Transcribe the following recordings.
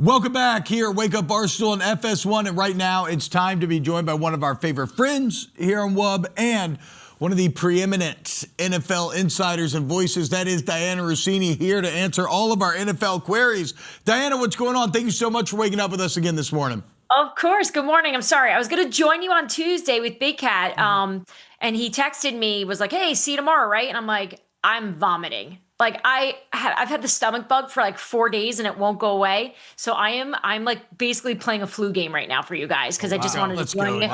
Welcome back here at Wake Up Barstool on FS1. And right now, it's time to be joined by one of our favorite friends here on WUB and one of the preeminent NFL insiders and voices. That is Dianna Russini, here to answer all of our NFL queries. Dianna, what's going on? Thank you so much for waking up with us again this morning. Of course. Good morning. I'm sorry. I was going to join you on Tuesday with Big Cat. And he texted me, was like, hey, see you tomorrow, right? And I'm like, I'm vomiting. Like I've had the stomach bug for like 4 days and it won't go away. So I'm like basically playing a flu game right now for you guys because I just wanted to join you.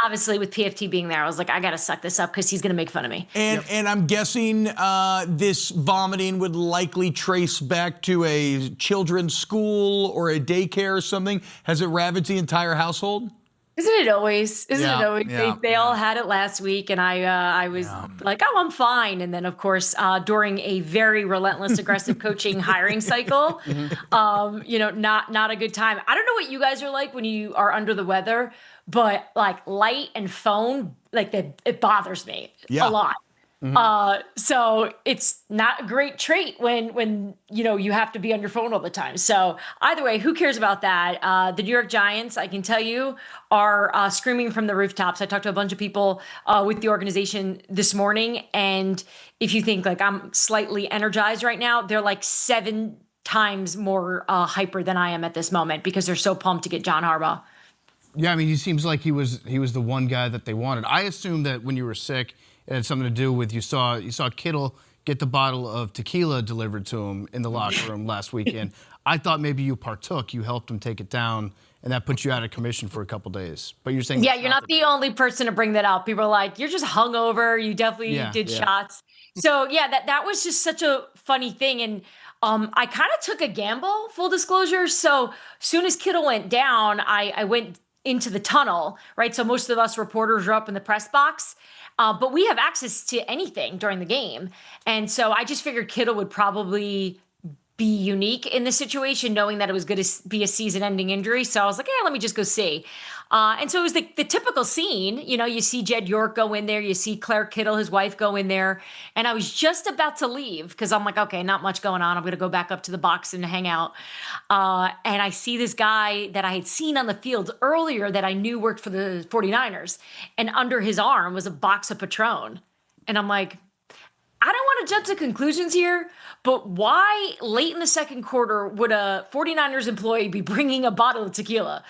Obviously, with PFT being there, I was like, I got to suck this up because he's going to make fun of me. And I'm guessing this vomiting would likely trace back to a children's school or a daycare or something. Has it ravaged the entire household? Isn't it always? They all had it last week, and I was like, oh, I'm fine. And then, of course, during a very relentless, aggressive coaching hiring cycle, not a good time. I don't know what you guys are like when you are under the weather, but like light and phone, like it bothers me a lot. So it's not a great trait when you have to be on your phone all the time. So either way, who cares about that? The New York Giants, I can tell you, are screaming from the rooftops. I talked to a bunch of people with the organization this morning, and if you think like I'm slightly energized right now, they're like 7 times more hyper than I am at this moment because they're so pumped to get John Harbaugh. Yeah, I mean, he seems like he was the one guy that they wanted. I assumed that when you were sick, it had something to do with you saw Kittle get the bottle of tequila delivered to him in the locker room last weekend. I thought maybe you partook, you helped him take it down, and that put you out of commission for a couple days. But you're saying you're not the only person to bring that up. People are like, you're just hungover. You definitely did shots. So that was just such a funny thing. And I kind of took a gamble, full disclosure. So soon as Kittle went down, I went into the tunnel, right? So most of us reporters are up in the press box. But we have access to anything during the game. And so I just figured Kittle would probably be unique in this situation, knowing that it was going to be a season-ending injury. So I was like, let me just go see. And so it was the typical scene. You see Jed York go in there. You see Claire Kittle, his wife, go in there. And I was just about to leave because I'm like, okay, not much going on. I'm going to go back up to the box and hang out. And I see this guy that I had seen on the field earlier that I knew worked for the 49ers. And under his arm was a box of Patrone. And I'm like, I don't want to jump to conclusions here, but why late in the second quarter would a 49ers employee be bringing a bottle of tequila?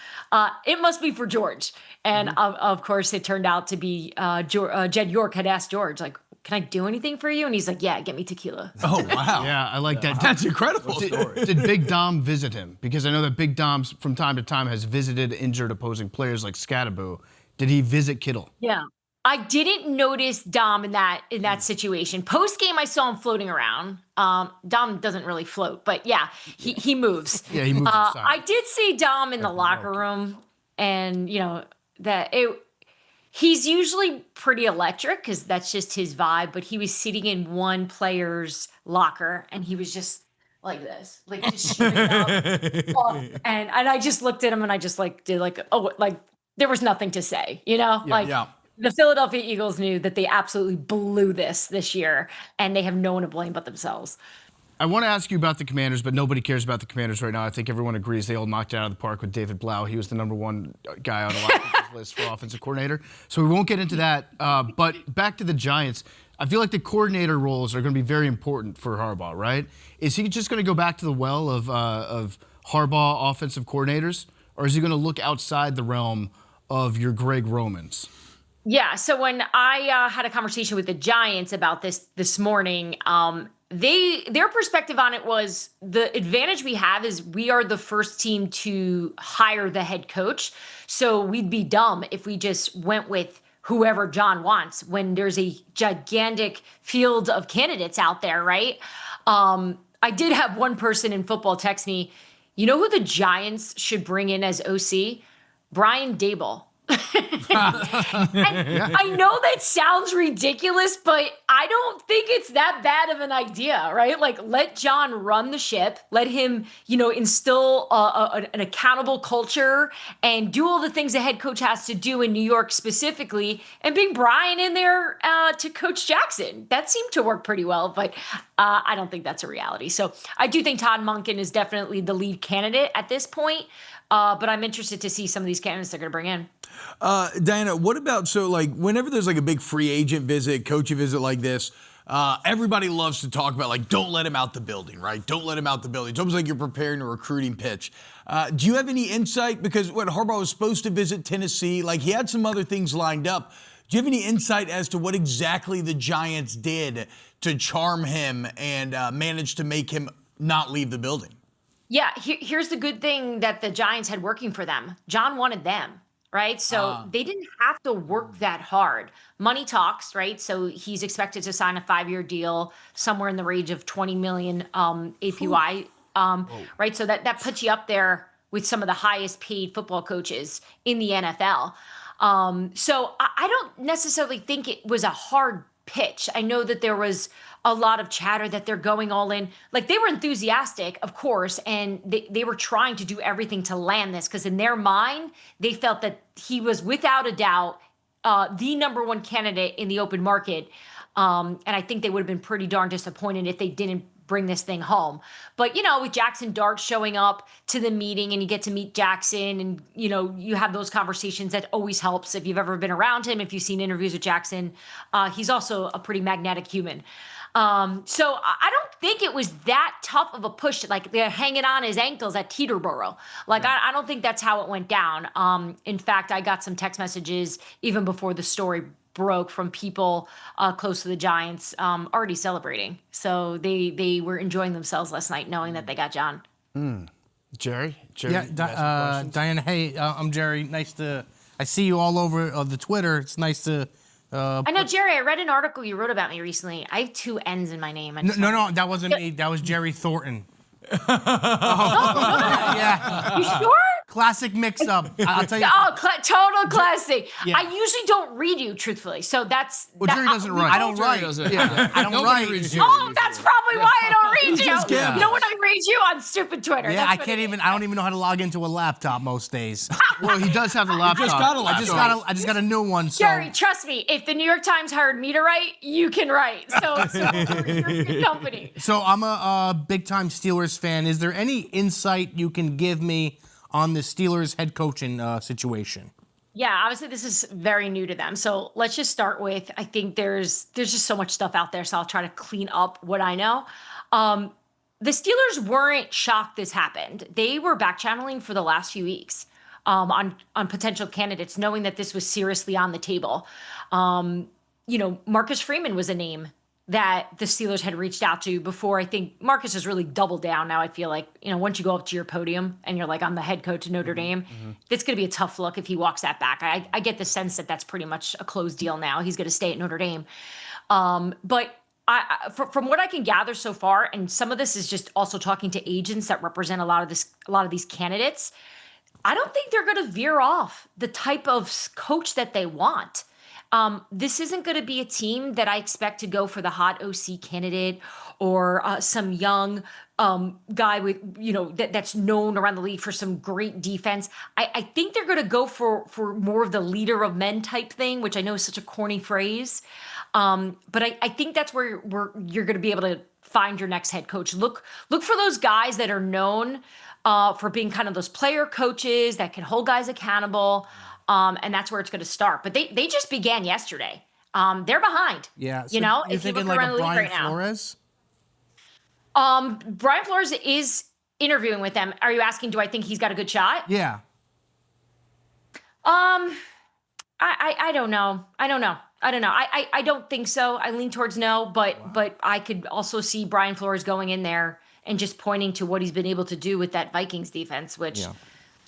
It must be for George. And of course, it turned out to be Jed York had asked George, like, can I do anything for you? And he's like, yeah, get me tequila. Oh, wow. Yeah, I like that. That's incredible. Did Big Dom visit him? Because I know that Big Dom from time to time has visited injured opposing players like Scattaboo. Did he visit Kittle? Yeah. I didn't notice Dom in that situation. Post game, I saw him floating around. Dom doesn't really float, but he moves. Yeah, he moves. I did see Dom in the locker room, and he's usually pretty electric because that's just his vibe. But he was sitting in one player's locker, and he was just like this, like just shooting out. And I just looked at him, and I just did there was nothing to say, The Philadelphia Eagles knew that they absolutely blew this year, and they have no one to blame but themselves. I want to ask you about the Commanders, but nobody cares about the Commanders right now. I think everyone agrees they all knocked it out of the park with David Blau. He was the #1 guy on a lot of people's list for offensive coordinator. So we won't get into that. But back to the Giants. I feel like the coordinator roles are going to be very important for Harbaugh, right? Is he just going to go back to the well of Harbaugh offensive coordinators, or is he going to look outside the realm of your Greg Romans? Yeah, so when I had a conversation with the Giants about this morning, their perspective on it was the advantage we have is we are the first team to hire the head coach. So we'd be dumb if we just went with whoever John wants when there's a gigantic field of candidates out there, right? I did have one person in football text me, you know who the Giants should bring in as OC? Brian Daboll. And I know that sounds ridiculous, but I don't think it's that bad of an idea, right? Like, let John run the ship, let him, instill an accountable culture and do all the things a head coach has to do in New York specifically, and bring Brian in there to coach Jackson. That seemed to work pretty well, but I don't think that's a reality. So I do think Todd Monken is definitely the lead candidate at this point, but I'm interested to see some of these candidates they're going to bring in. Dianna, what about, whenever there's like a big free agent visit, coaching visit like this, everybody loves to talk about don't let him out the building, right? Don't let him out the building. It's almost like you're preparing a recruiting pitch. Do you have any insight? Because when Harbaugh was supposed to visit Tennessee, he had some other things lined up. Do you have any insight as to what exactly the Giants did to charm him and manage to make him not leave the building? Yeah, here's the good thing that the Giants had working for them. John wanted them, right? So they didn't have to work that hard. Money talks, right? So he's expected to sign a 5-year deal somewhere in the range of $20 million APY, right? So that puts you up there with some of the highest paid football coaches in the NFL. So I don't necessarily think it was a hard pitch. I know that there was a lot of chatter that they're going all in. They were enthusiastic, of course, and they were trying to do everything to land this, because in their mind, they felt that he was without a doubt the number one candidate in the open market. And I think they would have been pretty darn disappointed if they didn't bring this thing home. But, with Jackson Dart showing up to the meeting and you get to meet Jackson and, you have those conversations, that always helps. If you've ever been around him, if you've seen interviews with Jackson, he's also a pretty magnetic human. So I don't think it was that tough of a push, they're hanging on his ankles at Teterboro. I don't think that's how it went down. In fact, I got some text messages even before the story broke from people close to the Giants already celebrating. So they were enjoying themselves last night knowing that they got John. Jerry? Yeah, Dianna, hey, I'm Jerry. I see you all over the Twitter. It's nice to... I know, Jerry, I read an article you wrote about me recently. I have 2 N's in my name. No, that wasn't me. That was Jerry Thornton. Yeah. You sure? Classic mix-up. I'll tell you. Total classic. Yeah. I usually don't read you, truthfully. So that's... Jerry doesn't write. I don't write. Yeah. I don't write. That's probably why I don't read you. Yeah. You know when I read you? On stupid Twitter. Yeah, I don't even know how to log into a laptop most days. Well, he does have the laptop. just got a laptop. I just got a new one. So. Jerry, trust me, if the New York Times hired me to write, you can write. So you're in good company. So I'm a big-time Steelers fan. Is there any insight you can give me on the Steelers head coaching situation? Yeah, obviously this is very new to them. So let's just start with, I think there's just so much stuff out there. So I'll try to clean up what I know. The Steelers weren't shocked this happened. They were back channeling for the last few weeks on potential candidates, knowing that this was seriously on the table. Marcus Freeman was a name that the Steelers had reached out to before. I think Marcus has really doubled down now. I feel like, once you go up to your podium and you're I'm the head coach of Notre Dame, it's going to be a tough look if he walks that back. I get the sense that that's pretty much a closed deal now. He's going to stay at Notre Dame. But from what I can gather so far, and some of this is just also talking to agents that represent a lot of these candidates, I don't think they're going to veer off the type of coach that they want. This isn't going to be a team that I expect to go for the hot OC candidate or some young guy with, that's known around the league for some great defense. I think they're going to go for more of the leader of men type thing, which I know is such a corny phrase. But I think that's where you're going to be able to find your next head coach. Look for those guys that are known for being kind of those player coaches that can hold guys accountable. And that's where it's going to start. But they just began yesterday. They're behind. Yeah. So you're if thinking you look around the league Brian right now. Flores? Brian Flores is interviewing with them. Are you asking, do I think he's got a good shot? Yeah. I don't know. I don't think so. I lean towards no, but I could also see Brian Flores going in there and just pointing to what he's been able to do with that Vikings defense, which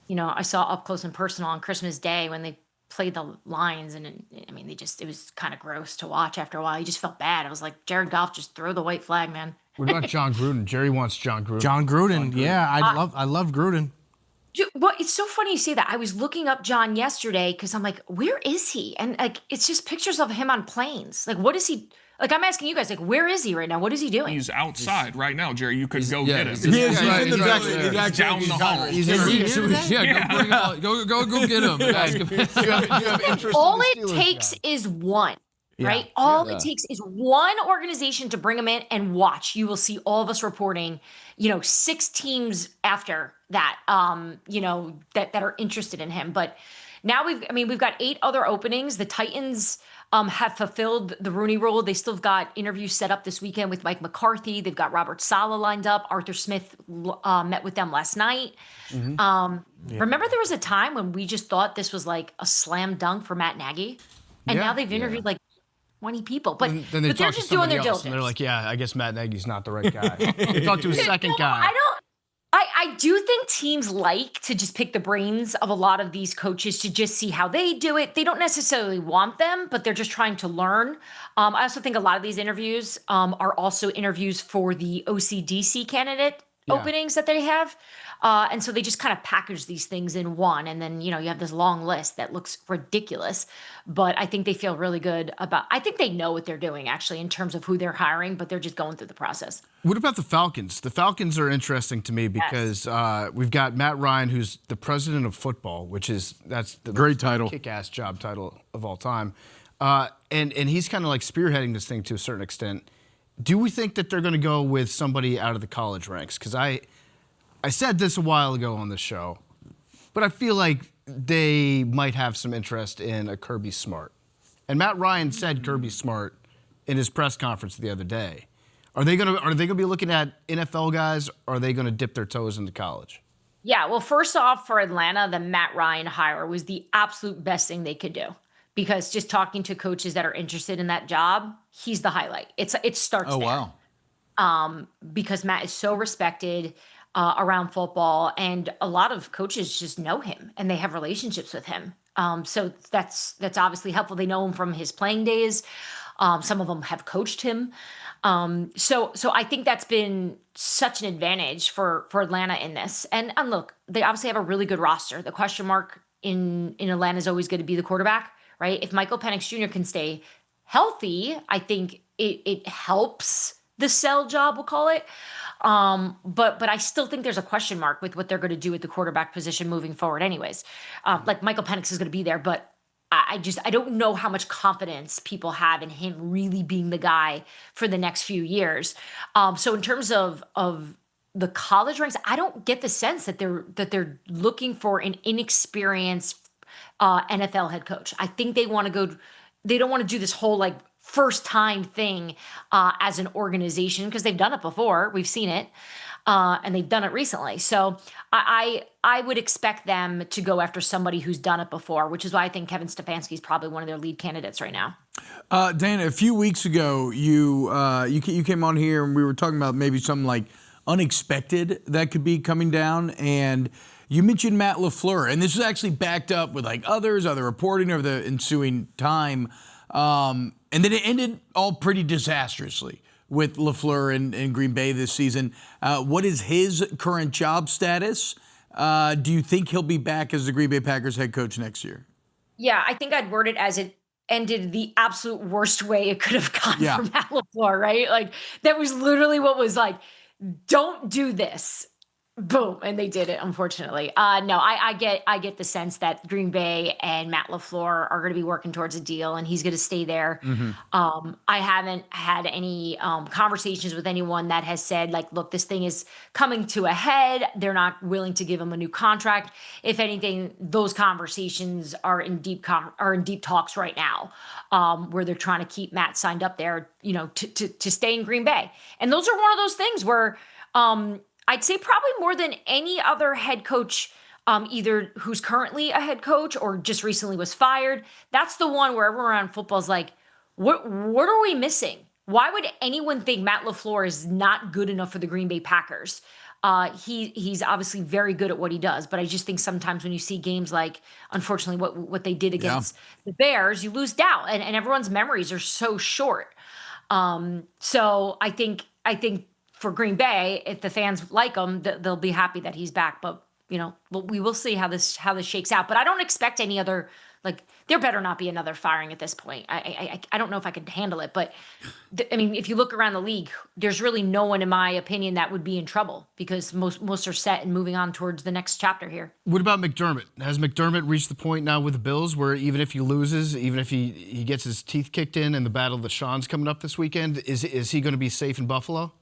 I saw up close and personal on Christmas Day when they played the Lions. And it was kind of gross to watch after a while. You just felt bad. I was like, Jared Goff, just throw the white flag, man. What about John Gruden? Jerry wants John Gruden. John Gruden. Yeah, I love Gruden. Well, it's so funny you say that. I was looking up John yesterday because I'm like, where is he? And like, it's just pictures of him on planes. Like, what is he? Like, I'm asking you guys, like, where is he right now? What is he doing? He's outside right now, Jerry. You could go get him. He's in the building. He's down the hall. He's Go bring him out. Go get him. All it takes is one. Right? All it takes is one organization to bring him in and watch. You will see all of us reporting, 6 teams after that, that are interested in him. But now we've got 8 other openings. The Titans have fulfilled the Rooney Rule. They still have got interviews set up this weekend with Mike McCarthy. They've got Robert Saleh lined up. Arthur Smith met with them last night. Remember there was a time when we just thought this was like a slam dunk for Matt Nagy? And now they've interviewed like 20 people, but they're just doing their diligence. And they're like, yeah, I guess Matt Nagy's not the right guy. They talked to a second guy. I do think teams like to just pick the brains of a lot of these coaches to just see how they do it. They don't necessarily want them, but they're just trying to learn. I also think a lot of these interviews are also interviews for the OCDC candidate openings that they have. And so they just kind of package these things in one. And then, you have this long list that looks ridiculous. But I think they feel really good I think they know what they're doing, actually, in terms of who they're hiring, but they're just going through the process. What about the Falcons? The Falcons are interesting to me because we've got Matt Ryan, who's the president of football, that's the great title, kick-ass job title of all time. And he's kind of like spearheading this thing to a certain extent. Do we think that they're going to go with somebody out of the college ranks? Because I said this a while ago on the show, but I feel like they might have some interest in a Kirby Smart. And Matt Ryan said Kirby Smart in his press conference the other day. Are they gonna be looking at NFL guys, or are they gonna dip their toes into college? Yeah, well, first off, for Atlanta, the Matt Ryan hire was the absolute best thing they could do. Because just talking to coaches that are interested in that job, he's the highlight. It starts there. Wow. Because Matt is so respected around football, and a lot of coaches just know him and they have relationships with him. So that's obviously helpful. They know him from his playing days. Some of them have coached him. So I think that's been such an advantage for Atlanta in this. And look, they obviously have a really good roster. The question mark in Atlanta is always going to be the quarterback, right? If Michael Penix Jr. can stay healthy, I think it helps the sell job, we'll call it. But I still think there's a question mark with what they're going to do at the quarterback position moving forward anyways. Like Michael Penix is going to be there, but I don't know how much confidence people have in him really being the guy for the next few years. So in terms of the college ranks, I don't get the sense that they're looking for an inexperienced NFL head coach. I think they want to go. They don't want to do this whole like first time thing as an organization, because they've done it before. We've seen it. And they've done it recently. So I would expect them to go after somebody who's done it before, which is why I think Kevin Stefanski is probably one of their lead candidates right now. Dianna, a few weeks ago, you came on here and we were talking about maybe something like unexpected that could be coming down, and you mentioned Matt LaFleur, and this was actually backed up with like other reporting over the ensuing time, and then it ended all pretty disastrously with LaFleur in Green Bay this season. What is his current job status? Do you think he'll be back as the Green Bay Packers head coach next year? Yeah, I think I'd word it as it ended the absolute worst way it could have gone for Matt LaFleur, right? Like, that was literally what was like, don't do this. Boom, and they did it, unfortunately. No, I get the sense that Green Bay and Matt LaFleur are going to be working towards a deal, and he's going to stay there. Mm-hmm. I haven't had any conversations with anyone that has said, like, look, this thing is coming to a head. They're not willing to give him a new contract. If anything, those conversations are in deep talks right now, where they're trying to keep Matt signed up there, to stay in Green Bay. And those are one of those things where I'd say probably more than any other head coach, either who's currently a head coach or just recently was fired. That's the one where everyone around football is like, what are we missing? Why would anyone think Matt LaFleur is not good enough for the Green Bay Packers? He's obviously very good at what he does, but I just think sometimes when you see games like, unfortunately, what they did against the Bears, you lose doubt, and everyone's memories are so short. So I think for Green Bay, if the fans like him, they'll be happy that he's back. But we will see how this shakes out. But I don't expect any other, there better not be another firing at this point. I don't know if I could handle it, but if you look around the league, there's really no one, in my opinion, that would be in trouble because most are set and moving on towards the next chapter here. What about McDermott? Has McDermott reached the point now with the Bills where even if he loses, even if he gets his teeth kicked in the battle that Sean's coming up this weekend, is he going to be safe in Buffalo?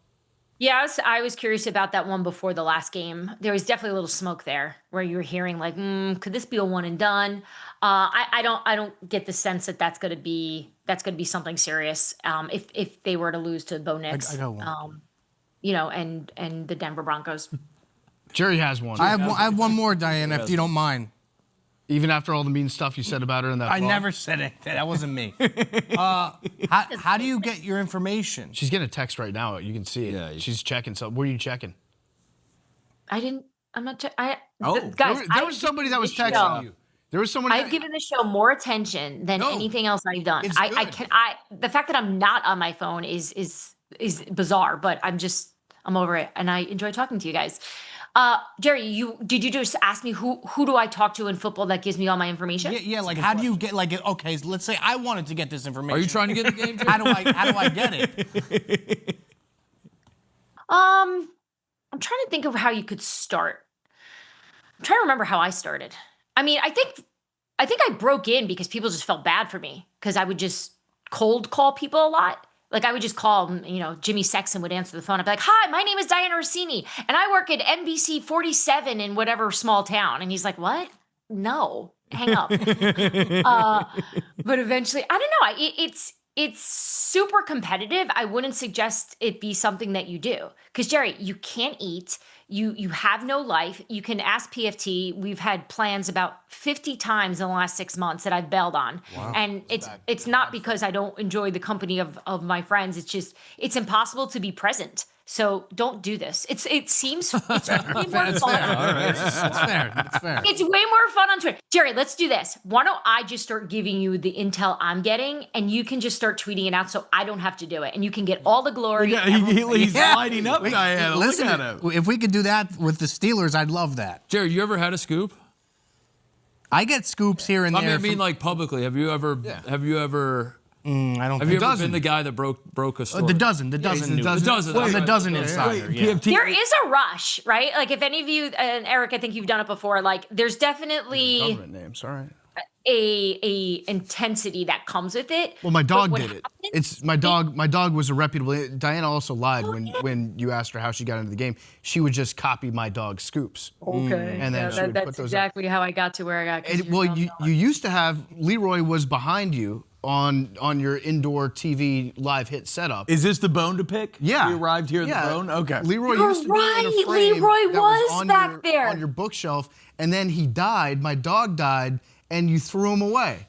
Yeah, I was curious about that one before the last game. There was definitely a little smoke there where you were hearing could this be a one and done? I don't get the sense that that's going to be something serious. If they were to lose to Bo Nix, I got one. And the Denver Broncos. Jerry has one. I have one more, Diana, if you don't mind. Even after all the mean stuff you said about her in that I vlog? never said it. That wasn't me. How do you get your information? She's getting a text right now. You can see it. Yeah, she's checking something. Where are you checking? I'm not checking. Guys, there was somebody that was texting you. There was someone. I've given the show more attention than anything else I've done. The fact that I'm not on my phone is bizarre, but I'm over it, and I enjoy talking to you guys. Jerry, did you just ask me who do I talk to in football that gives me all my information? Yeah. How do you get okay? So let's say I wanted to get this information. Are you trying to get in the game, Jerry? How do I get it? I'm trying to think of how you could start. I'm trying to remember how I started. I think I broke in because people just felt bad for me because I would just cold call people a lot. I would just call, Jimmy Sexton would answer the phone. I'd be like, hi, my name is Dianna Russini, and I work at NBC 47 in whatever small town. And he's like, what? No, hang up. But eventually, I don't know. It's super competitive. I wouldn't suggest it be something that you do. Because, Jerry, you can't eat. You have no life. You can ask PFT. We've had plans about 50 times in the last 6 months that I've bailed on. Wow. And it's not because I don't enjoy the company of my friends. It's just, it's impossible to be present. So don't do this. It seems it's way more fun. That's fair. It's way more fun on Twitter. Jerry, let's do this. Why don't I just start giving you the intel I'm getting, and you can just start tweeting it out so I don't have to do it, and you can get all the glory. Yeah, he's lighting up, Diana. Listen, look at him. If we could do that with the Steelers, I'd love that. Jerry, you ever had a scoop? I get scoops here and there. I mean, publicly. Have you ever? Have you ever? I don't. Have you ever been the guy that broke a story? The dozen. The dozen. I'm the dozen insider. Yeah. There is a rush, right? If any of you, and Eric, I think you've done it before. There's definitely government names. All right. A intensity that comes with it. Well, my dog did it. It's my dog. My dog was a reputable. Diana also lied when you asked her how she got into the game. She would just copy my dog's scoops. Okay. And then that's exactly how I got to where I got. Well, you used to have Leroy was behind you on your indoor TV live hit setup. Is this the bone to pick? Yeah. You arrived here at the bone? Okay. Leroy used to be in a frame Leroy that was back there on your bookshelf, and then he died. My dog died, and you threw him away.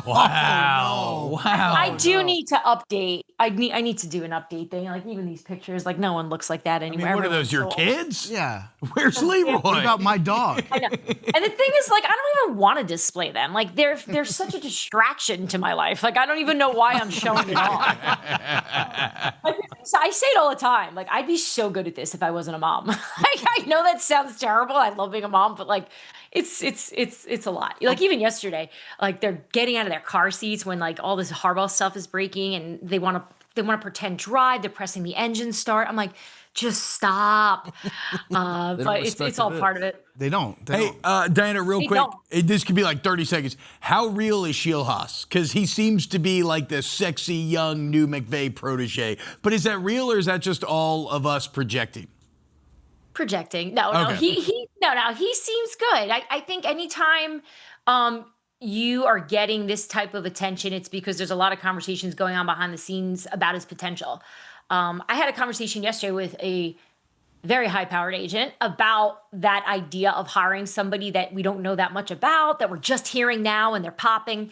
Wow. Oh, no. Wow. I do need to update. I need to do an update thing. Even these pictures, no one looks like that anymore. What are those, your Everyone's so old. kids? Yeah. Where's Leroy? What about my dog? I know. And the thing is, I don't even want to display them. They're such a distraction to my life. I don't even know why I'm showing it off. I say it all the time. I'd be so good at this if I wasn't a mom. I know that sounds terrible. I love being a mom, but it's a lot. Even yesterday, they're getting out of their car seats when all this Harbaugh stuff is breaking, and they want to pretend drive. They're pressing the engine start. I'm like, just stop. But it's all part of it. They don't. Hey, Diana, real quick, this could be 30 seconds. How real is Shieldhouse? Because he seems to be the sexy, young, new McVay protege. But is that real, or is that just all of us projecting? Projecting. No, okay. He seems good. I think anytime you are getting this type of attention, it's because there's a lot of conversations going on behind the scenes about his potential. I had a conversation yesterday with a very high-powered agent about that idea of hiring somebody that we don't know that much about, that we're just hearing now and they're popping.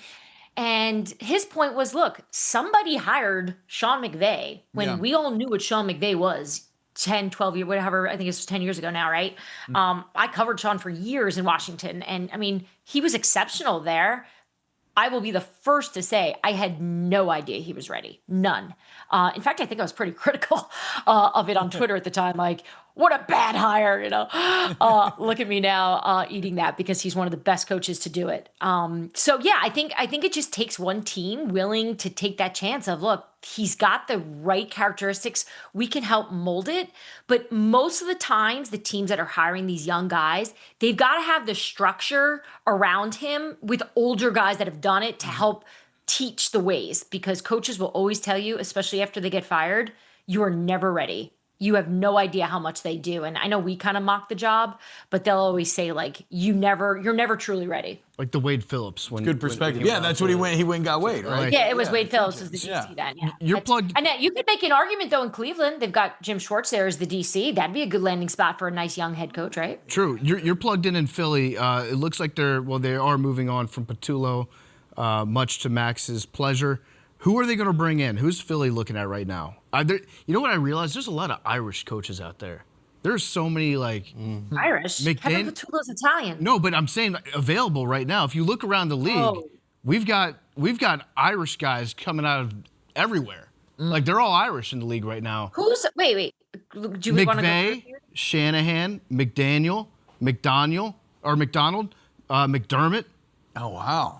And his point was, look, somebody hired Sean McVey when we all knew what Sean McVey was 10, 12 years, whatever. I think it's 10 years ago now, right? I covered Sean for years in Washington. And he was exceptional there. I will be the first to say I had no idea he was ready. None. In fact, I think I was pretty critical of it on Twitter at the time. what a bad hire, look at me now eating that because he's one of the best coaches to do it. So yeah, I think it just takes one team willing to take that chance of, look, he's got the right characteristics. We can help mold it. But most of the times, the teams that are hiring these young guys, they've got to have the structure around him with older guys that have done it to help teach the ways, because coaches will always tell you, especially after they get fired, you are never ready. You have no idea how much they do. And I know we kind of mock the job, but they'll always say, like, you're never truly ready. Like the Wade Phillips. Good perspective. Yeah, that's what he went. He went and got Wade, right? Yeah, it was Wade Phillips as the DC then. Yeah. You're plugged. And you could make an argument, though, in Cleveland. They've got Jim Schwartz there as the DC. That'd be a good landing spot for a nice young head coach, right? True. You're plugged in Philly. It looks like they are moving on from Patullo, much to Max's pleasure. Who are they going to bring in? Who's Philly looking at right now? You know what I realized? There's a lot of Irish coaches out there. There's so many Irish. Kevin Patullo's Italian. No, but I'm saying available right now. If you look around the league, we've got Irish guys coming out of everywhere. Like they're all Irish in the league right now. Wait? Do we want to McVey, Shanahan, McDaniel, McDonald, McDermott. Oh wow.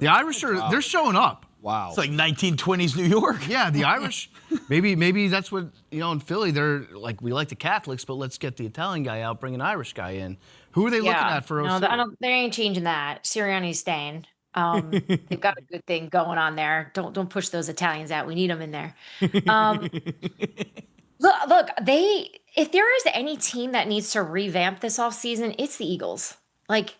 The Irish they're showing up. Wow. It's like 1920s New York. Yeah, the Irish. Maybe that's what, in Philly, they're like, we like the Catholics, but let's get the Italian guy out, bring an Irish guy in. Who are they looking at for OC? No, they ain't changing that. Sirianni's staying. They've got a good thing going on there. Don't push those Italians out. We need them in there. Look, if there is any team that needs to revamp this offseason, it's the Eagles. Like,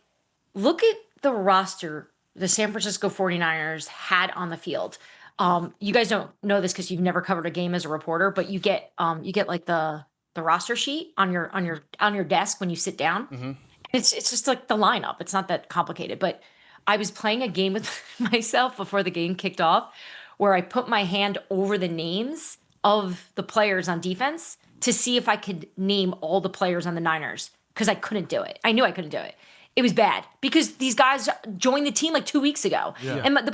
look at the roster the San Francisco 49ers had on the field. You guys don't know this because you've never covered a game as a reporter, but you get like the roster sheet on your desk when you sit down. Mm-hmm. It's just like the lineup. It's not that complicated. But I was playing a game with myself before the game kicked off where I put my hand over the names of the players on defense to see if I could name all the players on the Niners, because I couldn't do it. I knew I couldn't do it. It was bad because these guys joined the team like 2 weeks ago. Yeah. And the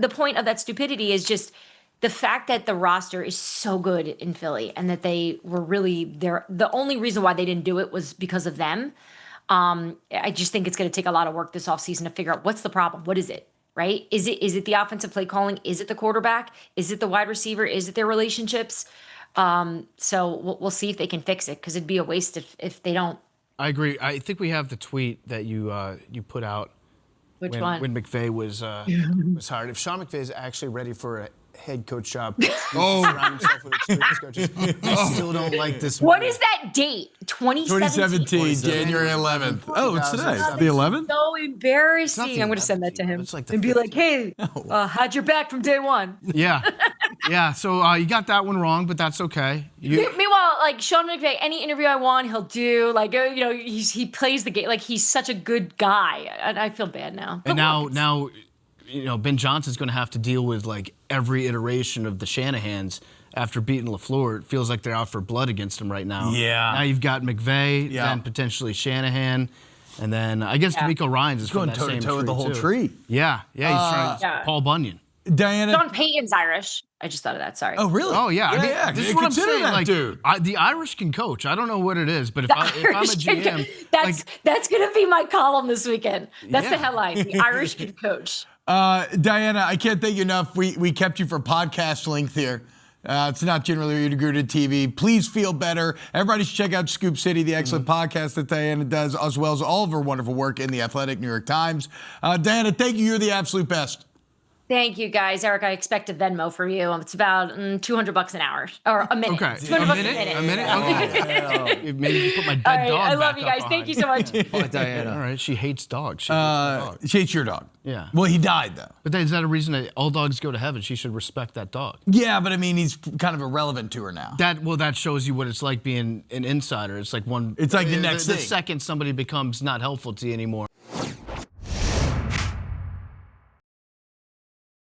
point of that stupidity is just the fact that the roster is so good in Philly and that they were really there. The only reason why they didn't do it was because of them. I just think it's going to take a lot of work this offseason to figure out what's the problem. What is it, right? Is it the offensive play calling? Is it the quarterback? Is it the wide receiver? Is it their relationships? So we'll see if they can fix it, because it'd be a waste if they don't. I agree. I think we have the tweet that you put out when McVay was hired. If Sean McVay is actually ready for a head coach job, surround himself with experienced coaches. I still don't like this. What is that date? 2017. January 11th. Oh, it's today. The 11th? So embarrassing. I'm going to send that to him and be like, hey, had your back from day one. Yeah. Yeah, so you got that one wrong, but that's okay. Meanwhile, like Sean McVay, any interview I want, he'll do. Like, he plays the game. Like, he's such a good guy. I feel bad now. And now, Ben Johnson's going to have to deal with like every iteration of the Shanahans after beating LaFleur. It feels like they're out for blood against him right now. Yeah. Now you've got McVay, then potentially Shanahan, and then I guess DeMeco Ryans is going from that same toe-to-toe with the whole too. tree. Yeah, he's trying Paul Bunyan. Dianna. John Payton's Irish. I just thought of that. Sorry. Oh, really? Oh, yeah. Yeah, I mean, this is what I'm saying. That, like, dude. The Irish can coach. I don't know what it is, but if I'm a GM, that's going to be my column this weekend. That's the headline. The Irish can coach. Dianna, I can't thank you enough. We kept you for podcast length here. It's not generally integrated TV. Please feel better. Everybody should check out Scoop City, the excellent podcast that Dianna does, as well as all of her wonderful work in The Athletic, New York Times. Dianna, thank you. You're the absolute best. Thank you, guys. Eric, I expect a Venmo for you. It's about $200 an hour or a minute. Okay. $200 a minute? Okay. Maybe you put my dead dog I love back you guys. up Thank you so much. Dianna. All right. She hates dogs. She hates your dog. Yeah. Well, he died, though. But is that a reason that all dogs go to heaven? She should respect that dog. Yeah, but I mean, he's kind of irrelevant to her now. That shows you what it's like being an insider. It's like the next thing. The second somebody becomes not helpful to you anymore.